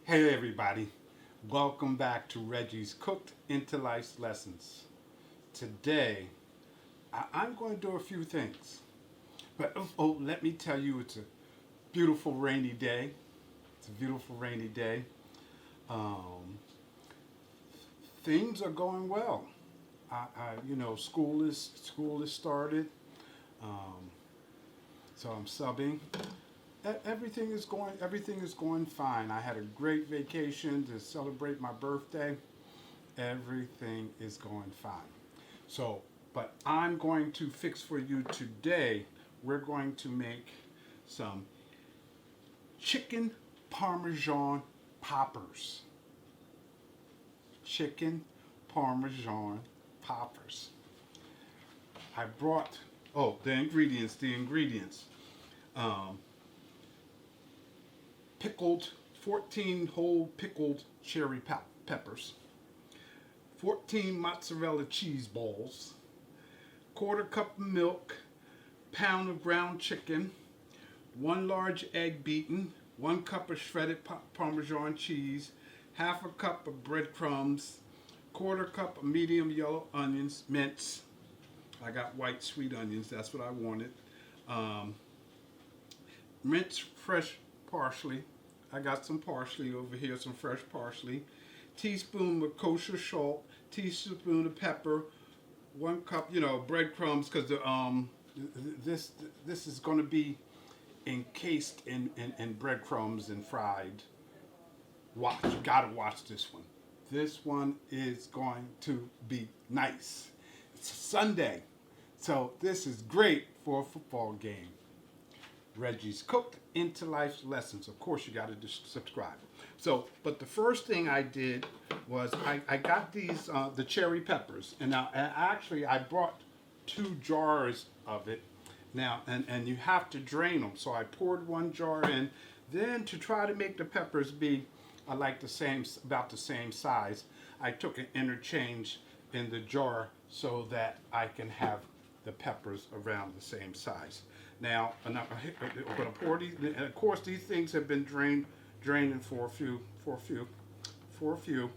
Hey everybody, welcome back to Reggie's Cooked into Life Lessons. Today, I'm going to do a few things. But let me tell you, it's a beautiful rainy day. It's a beautiful rainy day. Um, Things are going well. School is started. Um, so I'm subbing. Everything is going fine. I had a great vacation to celebrate my birthday. Everything is going fine. So, but I'm going to fix for you today. We're going to make some chicken parmesan poppers. Chicken parmesan poppers. I brought, the ingredients. Um, Pickled, 14 whole pickled cherry peppers, 14 mozzarella cheese balls, quarter cup of milk, pound of ground chicken, one large egg beaten, 1 cup of shredded Parmesan cheese, half a cup of breadcrumbs, quarter cup of medium yellow onions, minced. I got white sweet onions, that's what I wanted. Um, Minced fresh parsley. I got some parsley over here, some fresh parsley. Teaspoon of kosher salt, teaspoon of pepper, 1 cup, breadcrumbs, because this is going to be encased in breadcrumbs and fried. Watch, you gotta watch this one. This one is going to be nice. It's Sunday, so this is great for a football game. Reggie's Cooked into Life Lessons. Of course, you got to subscribe. So, but the first thing I did was I got these, the cherry peppers. And now, actually, I brought 2 jars of it. Now, and you have to drain them. So I poured 1 jar in. Then to try to make the peppers be, about the same size, I took an interchange in the jar so that I can have the peppers around the same size. Now, I'm going to pour these, and of course these things have been draining for a few.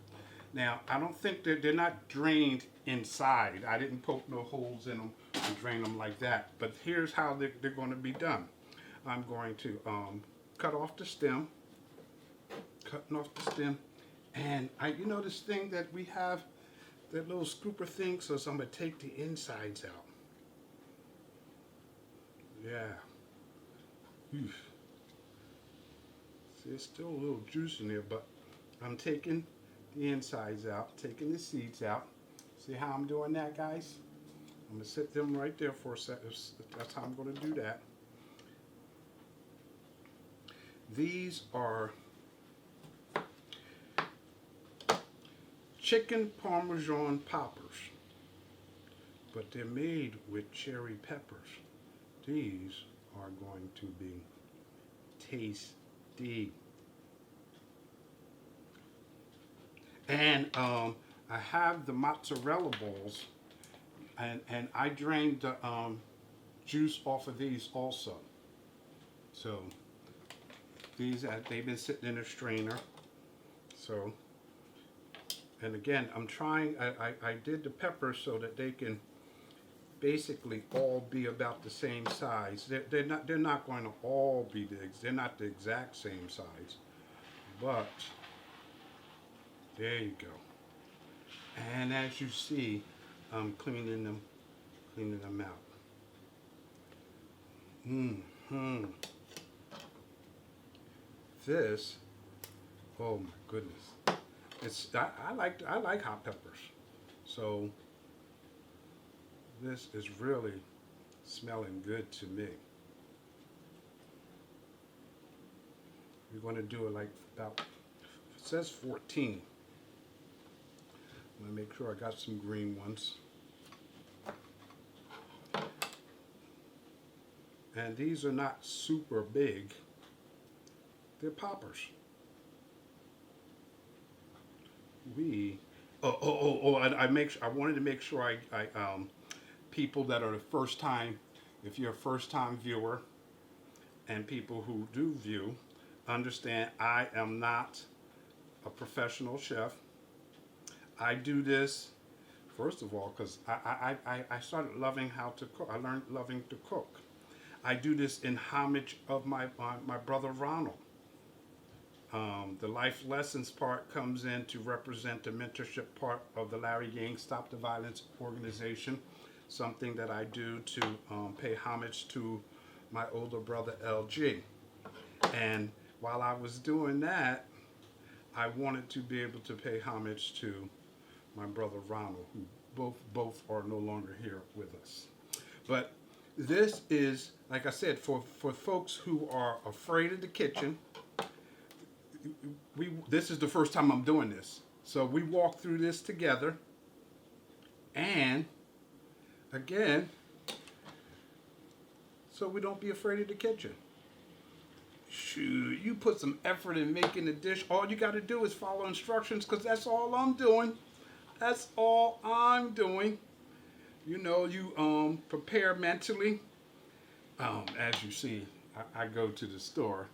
Now, I don't think they're not drained inside. I didn't poke no holes in them and drain them like that. But here's how they're going to be done. I'm going to cut off the stem, and this thing that we have, that little scooper thing, so I'm going to take the insides out. Yeah. Oof. See, there's still a little juice in there, but I'm taking the insides out, taking the seeds out. See how I'm doing that, guys? I'm going to sit them right there for a second. That's how I'm going to do that. These are chicken parmesan poppers, but they're made with cherry peppers. These are going to be tasty. And I have the mozzarella balls, and I drained the juice off of these also. So they've been sitting in a strainer. So, and again, I'm trying. I did the peppers so that they can basically all be about the same size. They're not going to all be they're not the exact same size, but there you go. And as you see, I'm cleaning them out. This, oh my goodness, I like hot peppers, so this is really smelling good to me. We're going to do it like about, it says 14. I'm going to make sure I got some green ones. And these are not super big. They're poppers. I wanted to make sure I people that are the first time, if you're a first time viewer, and people who do view, understand I am not a professional chef. I do this, first of all, because I started loving how to cook. I learned loving to cook. I do this in homage of my brother Ronald. The life lessons part comes in to represent the mentorship part of the Larry Yang Stop the Violence organization, something that I do to pay homage to my older brother LG. And while I was doing that, I wanted to be able to pay homage to my brother Ronald, who both are no longer here with us. But this is, like I said, for folks who are afraid of the kitchen. This is the first time I'm doing this. So we walk through this together. And again, so we don't be afraid of the kitchen. Shoot, you put some effort in making the dish. All you got to do is follow instructions, because that's all I'm doing. That's all I'm doing. You know, you prepare mentally. As you see, I go to the store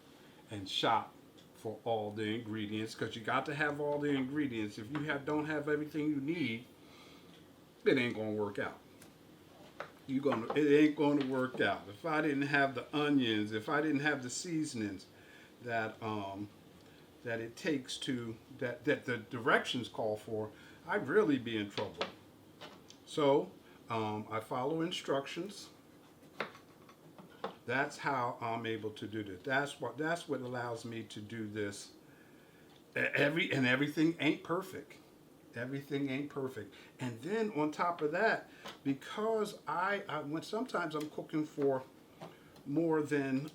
and shop for all the ingredients, because you got to have all the ingredients. If you don't have everything you need, it ain't gonna work out. It ain't gonna work out. If I didn't have the onions, if I didn't have the seasonings that that it takes to that the directions call for, I'd really be in trouble. So I follow instructions. That's how I'm able to do this. That's what allows me to do this. Everything ain't perfect. Everything ain't perfect. And then on top of that, because when sometimes I'm cooking for more than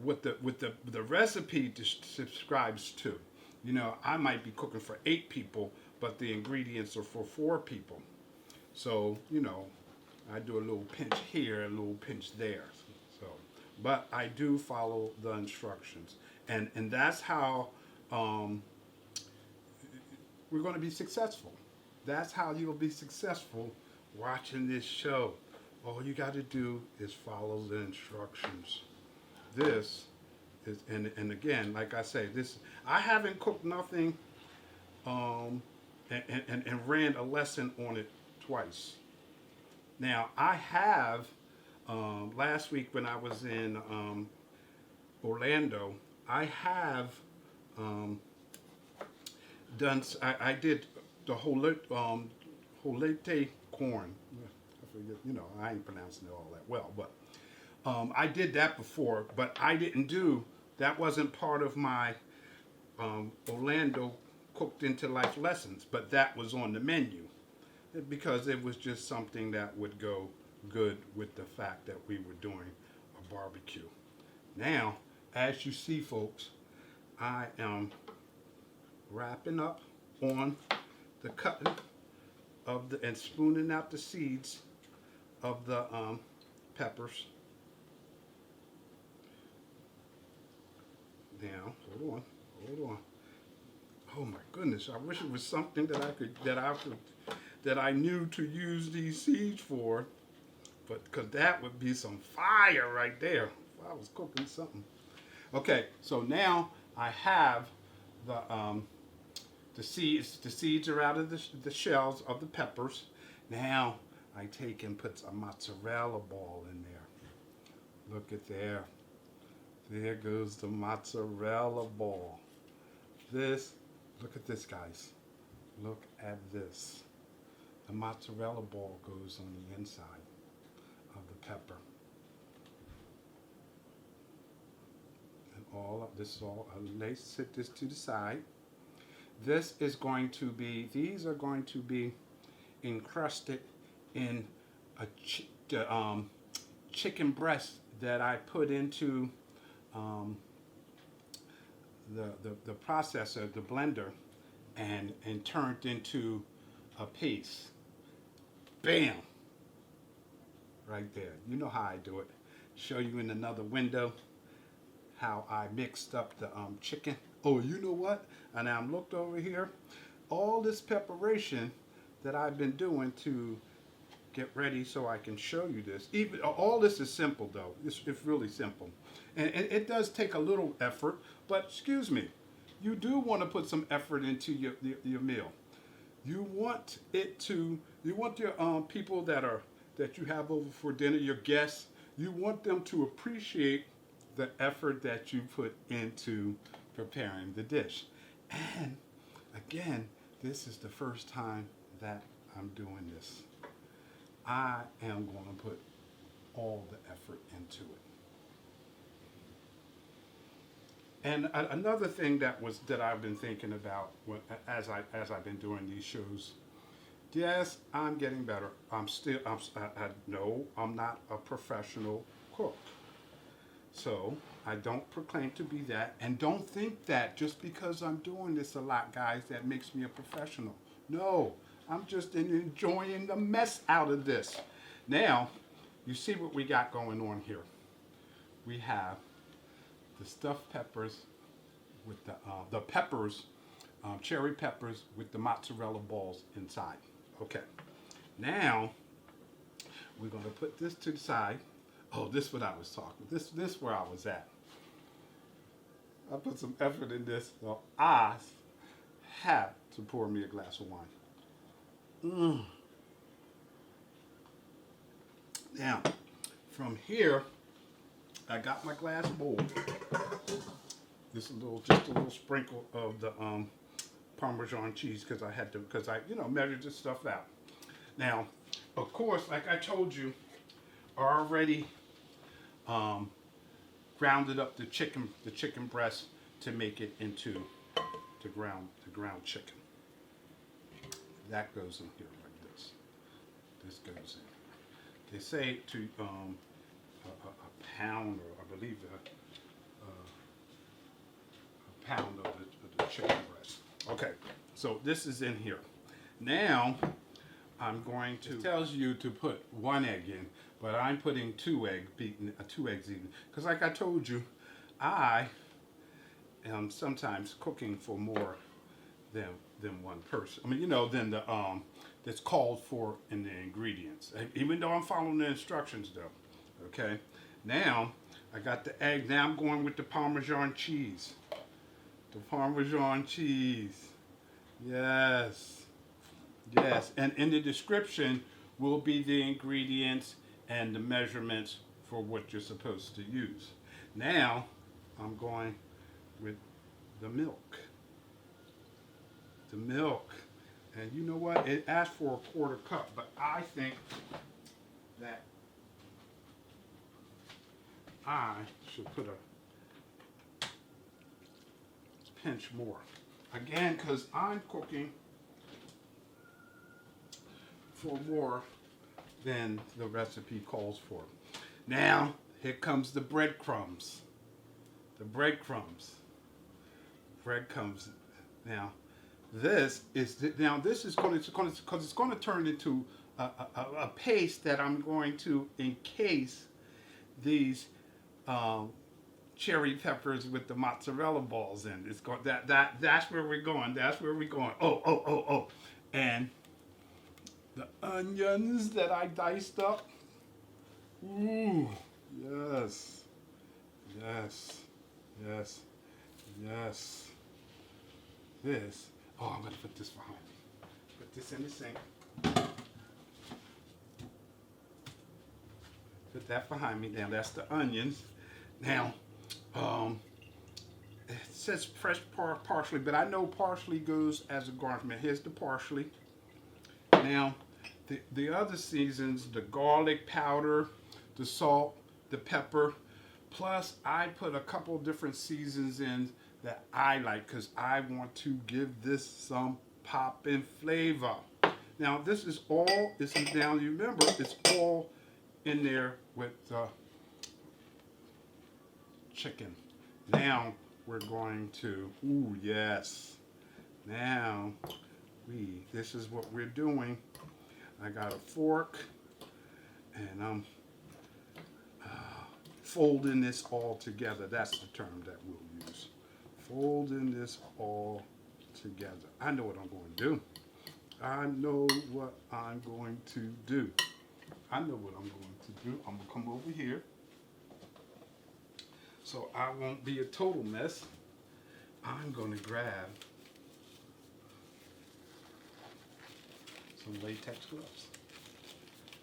what the recipe subscribes to. You know, I might be cooking for 8 people, but the ingredients are for 4 people. So, you know, I do a little pinch here, a little pinch there. So, but I do follow the instructions, and that's how we're going to be successful. That's how you'll be successful watching this show. All you got to do is follow the instructions. This is, and again, like I say, I haven't cooked nothing and ran a lesson on it twice. Now, I have, last week when I was in Orlando, I have I did the holete corn. I forget, you know, I ain't pronouncing it all that well, but I did that before, but I didn't that wasn't part of my Orlando Cooked into Life lessons, but that was on the menu, because it was just something that would go good with the fact that we were doing a barbecue. Now, as you see, folks, I am wrapping up on the cutting of and spooning out the seeds of the peppers. Now, hold on. Oh my goodness! I wish it was something that I knew to use these seeds for, but because that would be some fire right there. If I was cooking something. Okay, so now I have the seeds. The seeds are out of the shells of the peppers. Now I take and put a mozzarella ball in there. Look at there. There goes the mozzarella ball. Look at this, guys. Look at this. The mozzarella ball goes on the inside of the pepper. And this is all, let's set this to the side. These are going to be encrusted in a chicken breast that I put into the processor, the blender, and turned into a paste. Bam! Right there. You know how I do it. Show you in another window how I mixed up the chicken. Oh, you know what? And I'm looked over here. All this preparation that I've been doing to get ready so I can show you this. Even all this is simple though. It's really simple, and it does take a little effort. But excuse me, you do want to put some effort into your meal. You want it to. You want your people that you have over for dinner, your guests. You want them to appreciate the effort that you put into preparing the dish. And again, this is the first time that I'm doing this. I am going to put all the effort into it. And another thing that I've been thinking about as I've been doing these shows. Yes, I'm getting better. No, I'm not a professional cook. So I don't proclaim to be that, and don't think that just because I'm doing this a lot, guys, that makes me a professional. No, I'm just enjoying the mess out of this. Now, you see what we got going on here. We have the stuffed peppers with the peppers, cherry peppers with the mozzarella balls inside. Okay, now we're going to put this to the side. Oh, this is what I was talking. This where I was at. I put some effort in this, so I have to pour me a glass of wine. Now, from here, I got my glass bowl. Just a little sprinkle of the Parmesan cheese because I measured this stuff out. Now, of course, like I told you, I already grounded up the chicken breast to make it into the ground chicken. That goes in here like this. This goes in. They say to a pound, or I believe a pound of the chicken breast. Okay, so this is in here. Now I'm going to. It tells you to put 1 egg in, but I'm putting 2 eggs beaten, 2 eggs even, because like I told you, I am sometimes cooking for more than one person. I mean, than the that's called for in the ingredients. Even though I'm following the instructions, though. Okay. Now I got the egg. Now I'm going with the Parmesan cheese. The Parmesan cheese. Yes. Yes. And in the description will be the ingredients and the measurements for what you're supposed to use. Now I'm going with the milk. The milk. And you know what? It asked for a 1/4 cup, but I think that I should put a pinch more. Again, because I'm cooking for more than the recipe calls for. Now, here comes the breadcrumbs. The breadcrumbs. Breadcrumbs. Now, this is going to turn into a paste that I'm going to encase these cherry peppers with the mozzarella balls in. It's going that's where we're going. That's where we're going. Oh. And the onions that I diced up. Ooh, yes. This. Oh, I'm going to put this behind me. Put this in the sink. Put that behind me. Now, that's the onions. Now, it says fresh parsley, but I know parsley goes as a garnish. Here's the parsley. Now, the other seasons, the garlic powder, the salt, the pepper, plus I put a couple different seasons in that I like because I want to give this some pop and flavor. Now this is all, now you remember, it's all in there with chicken. Now we're going to, ooh yes. Now this is what we're doing. I got a fork and I'm folding this all together. That's the term that we'll use. Folding this all together. I know what I'm going to do. I know what I'm going to do. I know what I'm going to do. I'm going to come over here so I won't be a total mess. I'm going to grab some latex gloves.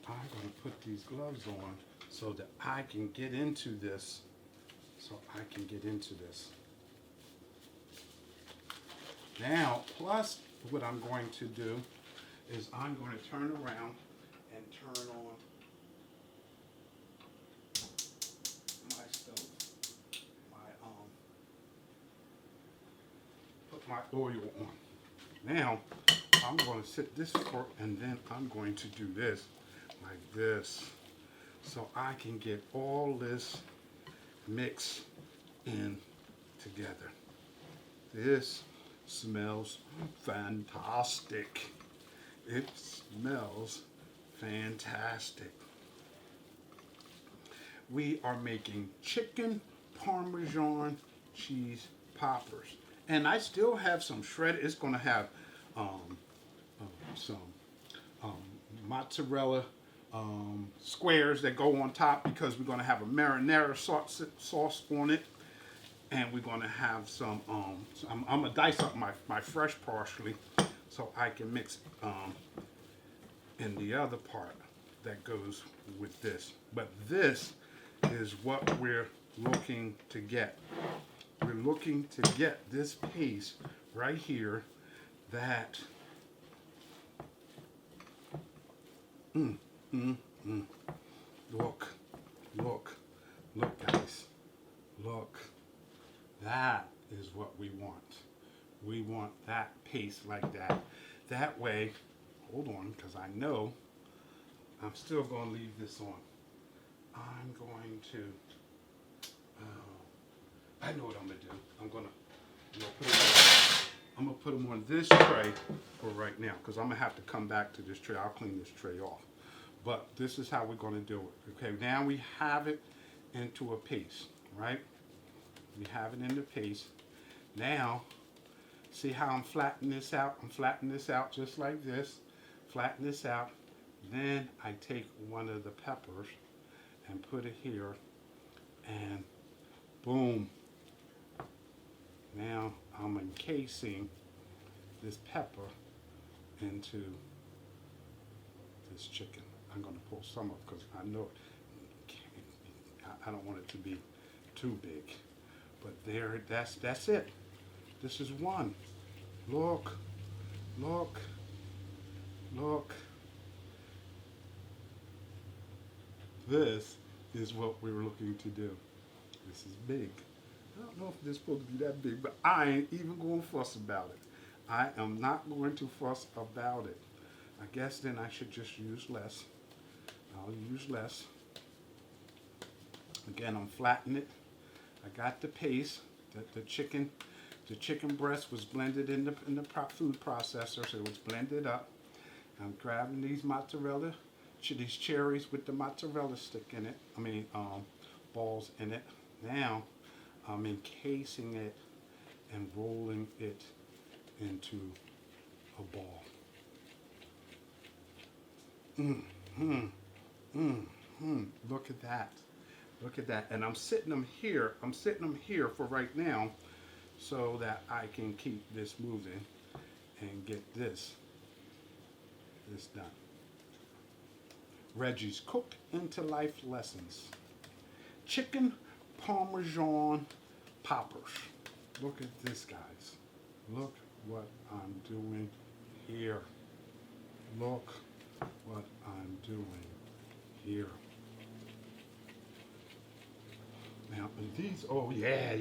I'm going to put these gloves on so that I can get into this. Now, plus what I'm going to do is I'm going to turn around and turn on my stove. Put my oil on. Now, I'm going to set this fork and then I'm going to do this like this so I can get all this mixed in together. This smells fantastic. It smells fantastic. We are making chicken Parmesan cheese poppers. And I still have some shredded. It's going to have some mozzarella squares that go on top because we're going to have a marinara sauce on it. And we're going to have some, I'm going to dice up my fresh parsley so I can mix in the other part that goes with this. But this is what we're looking to get. We're looking to get this paste right here that look guys, look, that is what we want. We want that paste like that. That way, hold on, because I know I'm still going to leave this on. I'm going to I know what I'm going to do. I'm going to put them on this tray for right now because I'm going to have to come back to this tray. I'll clean this tray off. But this is how we're going to do it. Okay, now we have it into a paste, right? We have it in the paste. Now, see how I'm flattening this out? I'm flattening this out just like this. Flatten this out. Then I take one of the peppers and put it here and boom. Now I'm encasing this pepper into this chicken. I'm going to pull some up because I know I don't want it to be too big. But there, that's it. This is one. Look. This is what we're looking to do. This is big. I don't know if this is supposed to be that big, but I ain't even going to fuss about it. I am not going to fuss about it. I guess then I should just use less. I'll use less. Again, I'm flattening it. I got the paste. The chicken breast was blended in the food processor, so it was blended up. I'm grabbing these mozzarella, these cherries with the mozzarella stick in it. Balls in it. Now, I'm encasing it and rolling it into a ball. Look at that. Look at that. And I'm sitting them here for right now so that I can keep this moving and get this done. Reggie's Cook into Life Lessons. Chicken Parmesan poppers. Look at this, guys. Look what I'm doing here. Look what I'm doing here. Now these, oh yeah.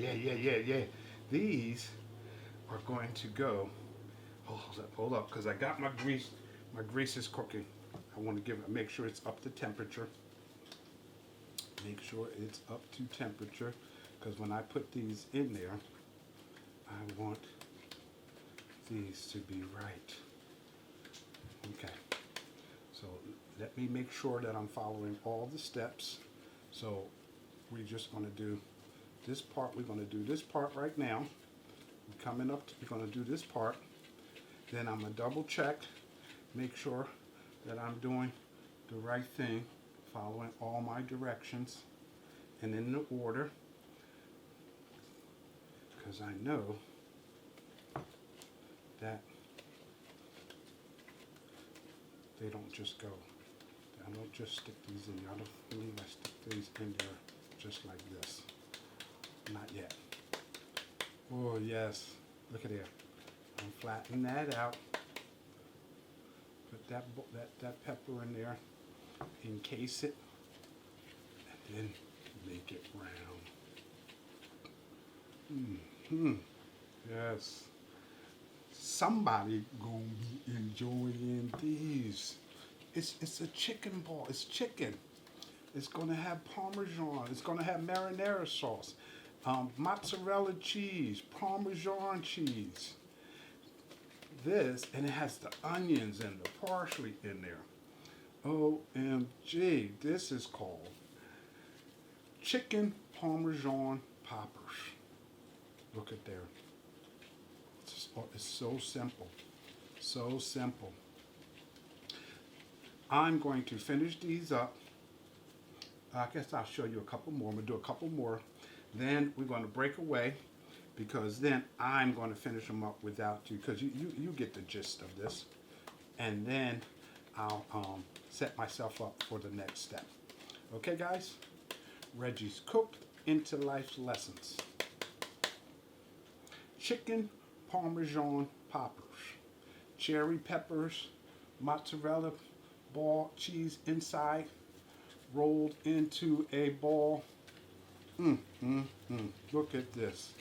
These are going to go, hold up, because I got my grease is cooking. I want to make sure it's up to temperature. Make sure it's up to temperature, because when I put these in there, I want these to be right. Okay, so let me make sure that I'm following all the steps. So we're just going to do this part. We're going to do this part right now. We're going to do this part. Then I'm going to double check, make sure that I'm doing the right thing following all my directions and in the order, because I know that they don't just go. I don't just stick these in there. I don't believe I stick these in there just like this. Not yet. Oh yes, look at there. I'm flattening that out. Put that pepper in there, encase it, and then make it round. Yes. Somebody gonna be enjoying these. It's a chicken ball. It's chicken. It's gonna have Parmesan. It's gonna have marinara sauce, mozzarella cheese, Parmesan cheese. This, and it has the onions and the parsley in there. OMG, this is called chicken Parmesan poppers. Look at there. It's so simple. So simple. I'm going to finish these up. I guess I'll show you a couple more. I'm going to do a couple more. Then we're going to break away, because then I'm going to finish them up without you, because you get the gist of this. And then I'll set myself up for the next step. Okay, guys? Reggie's Cooked into Life's Lessons. Chicken Parmesan poppers. Cherry peppers, mozzarella ball cheese inside, rolled into a ball. Look at this.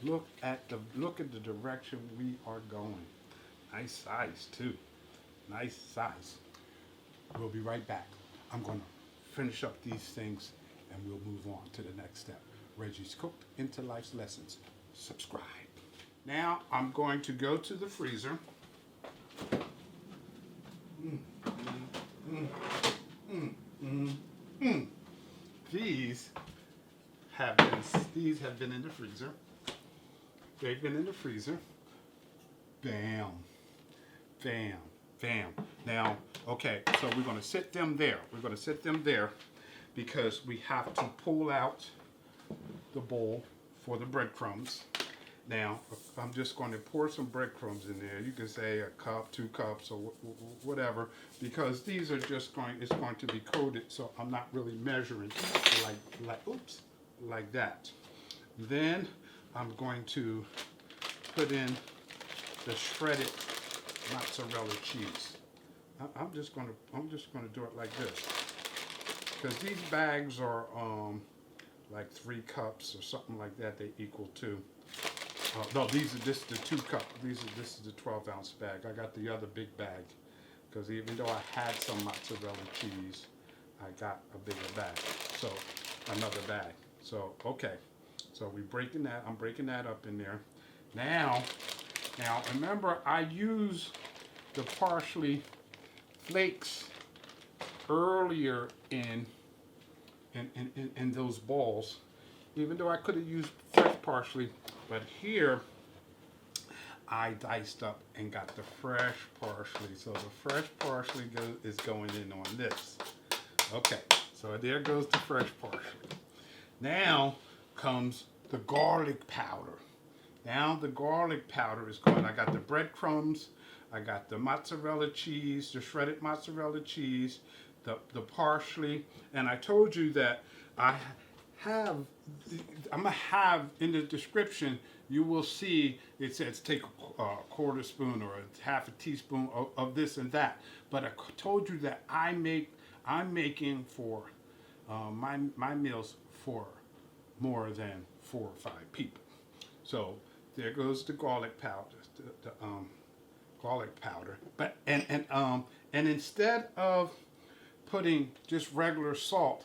Look at the direction we are going. Nice size too. Nice size. We'll be right back. I'm going to finish up these things and we'll move on to the next step. Reggie's Cooked into Life's Lessons. Subscribe. Now I'm going to go to the freezer. These have been in the freezer. They've been in the freezer. Bam, bam, bam. Now, okay, so we're going to sit them there. We're going to sit them there because we have to pull out the bowl for the breadcrumbs. Now, I'm just going to pour some breadcrumbs in there. You can say a cup, 2 cups, or whatever, because these are just it's going to be coated, so I'm not really measuring like that. Then I'm going to put in the shredded mozzarella cheese. I'm just going to do it like this, because these bags are like 3 cups or something like that. They equal to. No, this is the 2 cup. This is the 12-ounce bag. I got the other big bag, because even though I had some mozzarella cheese, I got a bigger bag. So another bag. So okay. So I'm breaking that up in there. Now remember, I use the parsley flakes earlier in those balls, even though I could have used fresh parsley, but here I diced up and got the fresh parsley. So the fresh parsley is going in on this. Okay, so there goes the fresh parsley. Now comes the garlic powder. Now the garlic powder is going. I got the breadcrumbs, I got the mozzarella cheese, the shredded mozzarella cheese, the parsley, and I told you that I'm gonna have in the description, you will see it says take a quarter spoon or a half a teaspoon of this and that. But I told you that I'm making for my meals for more than 4 or 5 people. So there goes the garlic powder, the garlic powder. But and instead of putting just regular salt,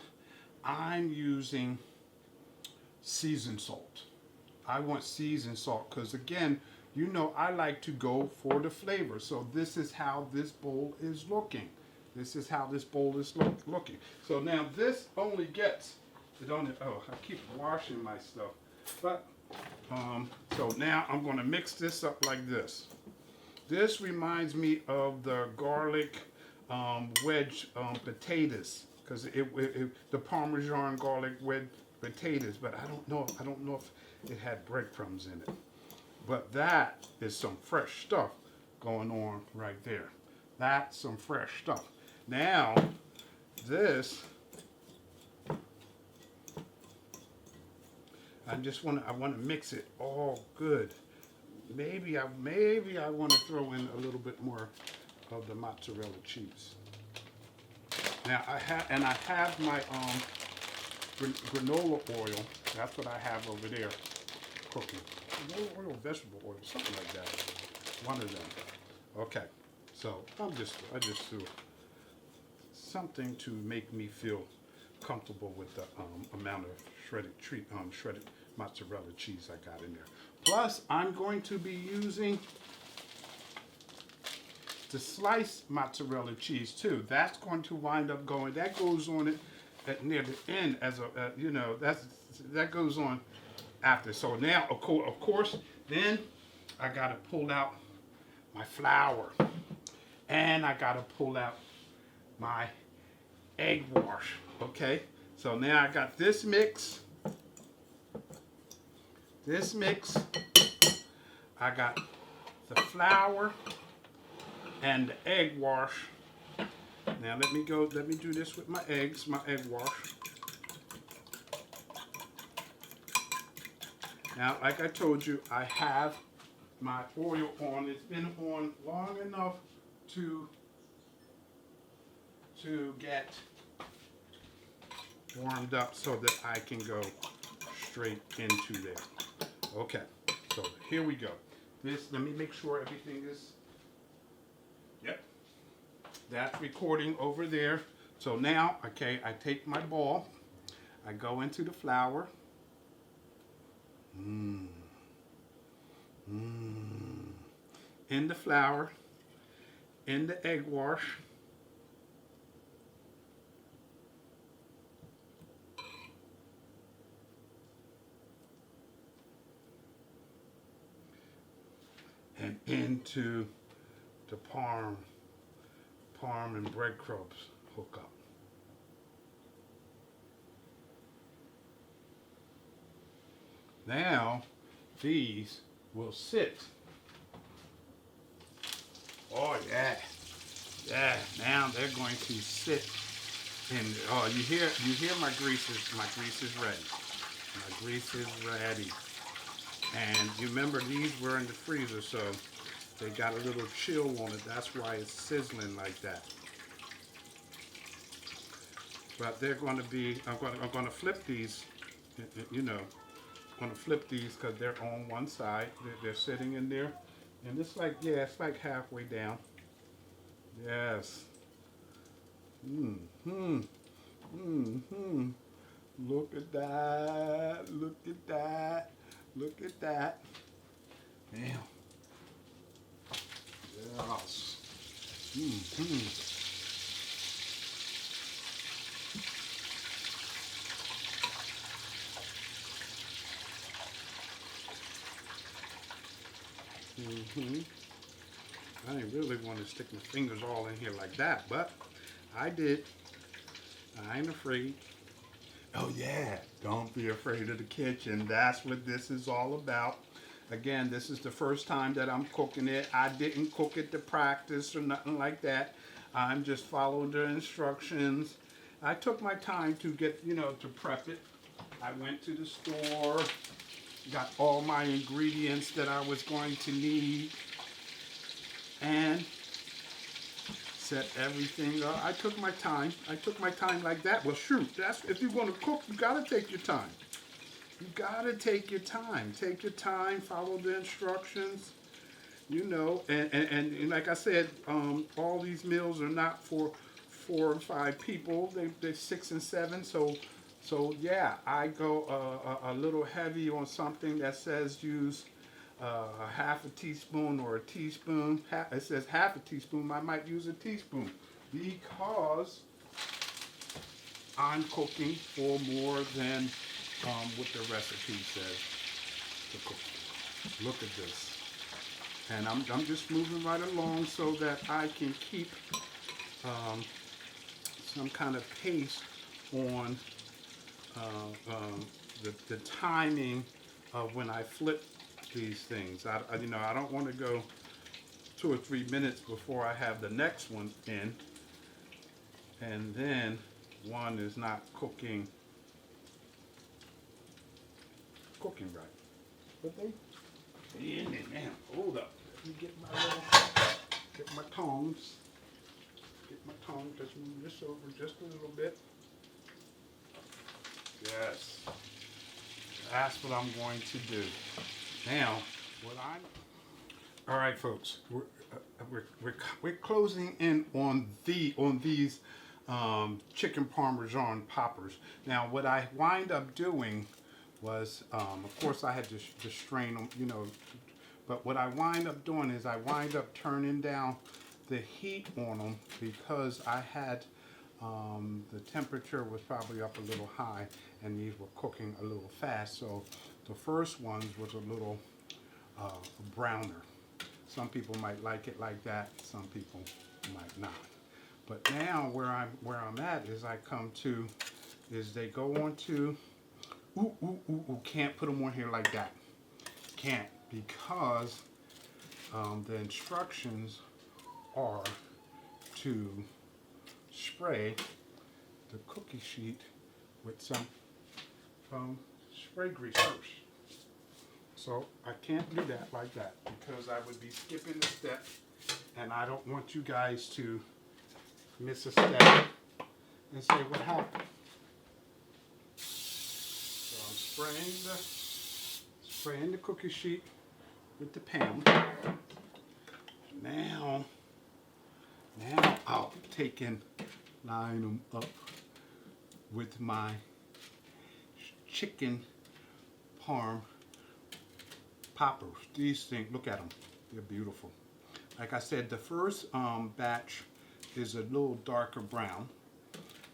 I'm using seasoned salt. I want seasoned salt because, again, you know I like to go for the flavor. So this is how this bowl is looking. This is how this bowl is looking. So now this only gets it on it. Oh, I keep washing my stuff. But so now I'm going to mix this up like this. This reminds me of the garlic wedge potatoes, because the Parmesan garlic with potatoes, but I don't know if it had breadcrumbs in it. But that is some fresh stuff going on right there. That's some fresh stuff. Now, this, I want to mix it all good. Maybe I want to throw in a little bit more of the mozzarella cheese. Now I have my granola oil. That's what I have over there cooking. Granola oil, vegetable oil, something like that. One of them. Okay. So I just threw something to make me feel comfortable with the amount of shredded mozzarella cheese I got in there. Plus, I'm going to be using the sliced mozzarella cheese too. That's going to wind up going. That goes on it near the end as a that goes on after. So now, of course, then I gotta pull out my flour, and I gotta pull out my egg wash. Okay. So now I got this mix. I got the flour and the egg wash. Now let me do this with my eggs, my egg wash. Now, like I told you, I have my oil on. It's been on long enough to get warmed up so that I can go straight into there. Okay, so here we go. Let me make sure everything is, yep, that's recording over there. So now, okay, I take my ball, I go into the flour. In the flour, in the egg wash. And into the parm and breadcrumbs hook up. Now these will sit. Oh yeah, yeah. Now they're going to sit in. Oh, you hear my grease is ready. My grease is ready. And you remember these were in the freezer, so they got a little chill on it. That's why it's sizzling like that. But they're going to be. I'm going to flip these. You know, I'm going to flip these because they're on one side. They're sitting in there, and it's like, yeah, it's like halfway down. Yes. Look at that. Look at that. Look at that. Damn. Yes. I didn't really want to stick my fingers all in here like that, but I did. I ain't afraid. Oh yeah, don't be afraid of the kitchen. That's what this is all about. Again, this is the first time that I'm cooking it. I didn't cook it to practice or nothing like that. I'm just following the instructions. I took my time to get, to prep it. I went to the store, got all my ingredients that I was going to need, and set everything up. I took my time. Like that. Well, shoot, that's if you're going to cook, you got to take your time. You got to take your time. Take your time, follow the instructions, and like I said, all these meals are not for 4 or 5 people. They're 6 and 7, so yeah, I go a little heavy on something that says use a half a teaspoon or a teaspoon. It says half a teaspoon. I might use a teaspoon because I'm cooking for more than what the recipe says to cook. Look at this. And I'm just moving right along so that I can keep some kind of pace on the timing of when I flip these things. You know, I don't want to go 2 or 3 minutes before I have the next one in, and then one is not cooking right. But they in there now. Hold up. Let me get my tongs. Just move this over just a little bit. Yes. That's what I'm going to do. Now, all right, folks. We're closing in on these chicken parmesan poppers. Now, what I wind up doing was, of course, I had to strain them, you know. But what I wind up doing is I wind up turning down the heat on them because I had the temperature was probably up a little high and these were cooking a little fast. So the first ones was a little browner. Some people might like it like that. Some people might not. But now where I'm at is they go on to can't put them on here like that. Can't, because the instructions are to spray the cookie sheet with some spray grease first. So I can't do that like that because I would be skipping a step, and I don't want you guys to miss a step and say what happened. So I'm spraying the cookie sheet with the pan. Now I'll take and line them up with my chicken parm poppers. These things, look at them, they're beautiful. Like I said, the first batch is a little darker brown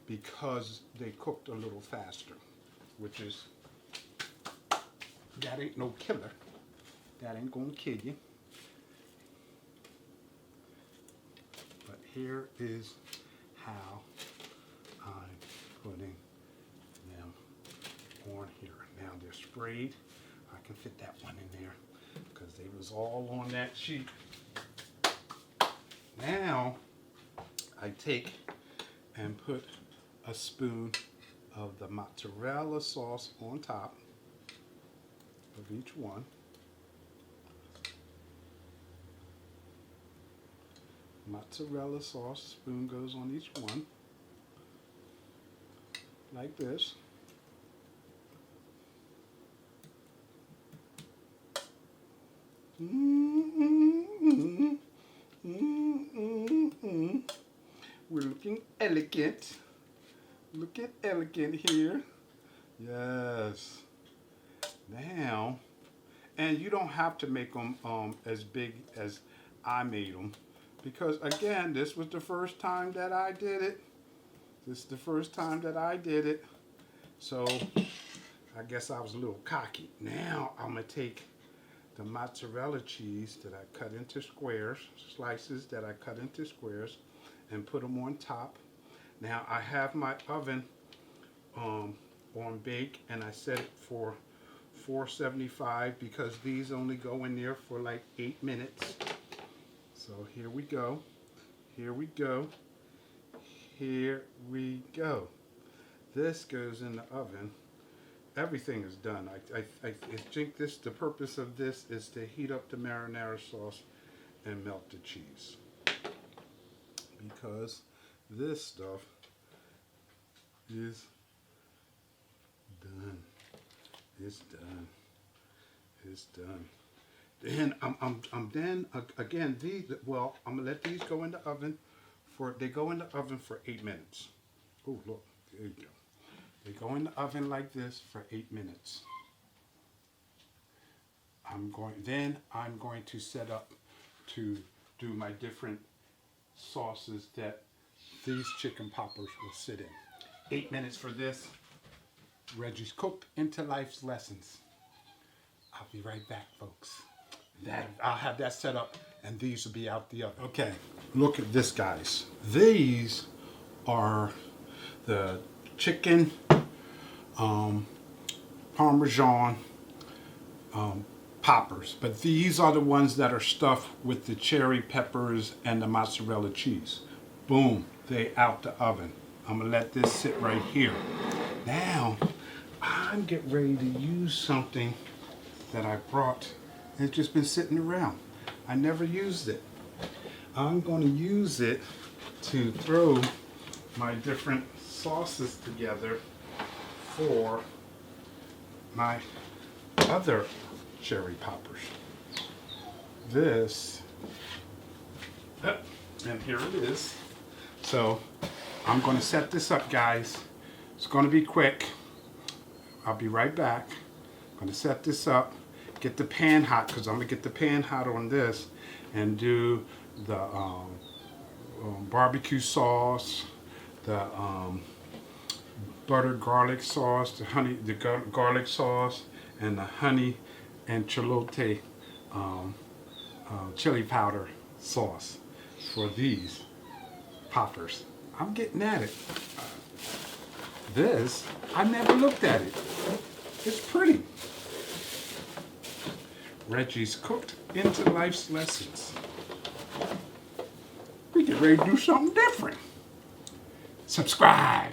because they cooked a little faster, which is, that ain't no killer. That ain't gonna kill you. But here is how I'm putting them on here. Now they're sprayed. I can fit that one in there because they was all on that sheet. Now I take and put a spoon of the mozzarella sauce on top of each one. Mozzarella sauce, spoon goes on each one, like this. We're looking elegant. Looking elegant here. Yes. Now, and you don't have to make them as big as I made them, because again, this was the first time that I did it. So I guess I was a little cocky. Now I'm gonna take the mozzarella cheese that I cut into squares, slices that I cut into squares, and put them on top. Now I have my oven on bake, and I set it for 475 because these only go in there for like 8 minutes. So here we go. This goes in the oven. Everything is done. I think the purpose of this is to heat up the marinara sauce and melt the cheese. Because this stuff is done. It's done. Then again, I'm gonna let these go in the oven for 8 minutes. Oh, look, there you go. They go in the oven like this for 8 minutes. I'm going to set up to do my different sauces that these chicken poppers will sit in. 8 minutes for this. Reggie's cooked into life's lessons. I'll be right back, folks. I'll have that set up, and these will be out the oven. Okay, look at this, guys. These are the chicken Parmesan poppers. But these are the ones that are stuffed with the cherry peppers and the mozzarella cheese. Boom, they out the oven. I'm gonna let this sit right here. Now, I'm getting ready to use something that I brought. It's just been sitting around. I never used it. I'm gonna use it to throw my different sauces together for my other cherry poppers. This, and here it is. So I'm going to set this up, guys. It's going to be quick. I'll be right back. I'm going to set this up, get the pan hot, because I'm going to get the pan hot on this, and do the barbecue sauce, the butter garlic sauce, the garlic sauce, and the honey and chipotle chili powder sauce for these poppers. I'm getting at it. This, I never looked at it. It's pretty. Reggie's cooked into life's lessons. We get ready to do something different. Subscribe.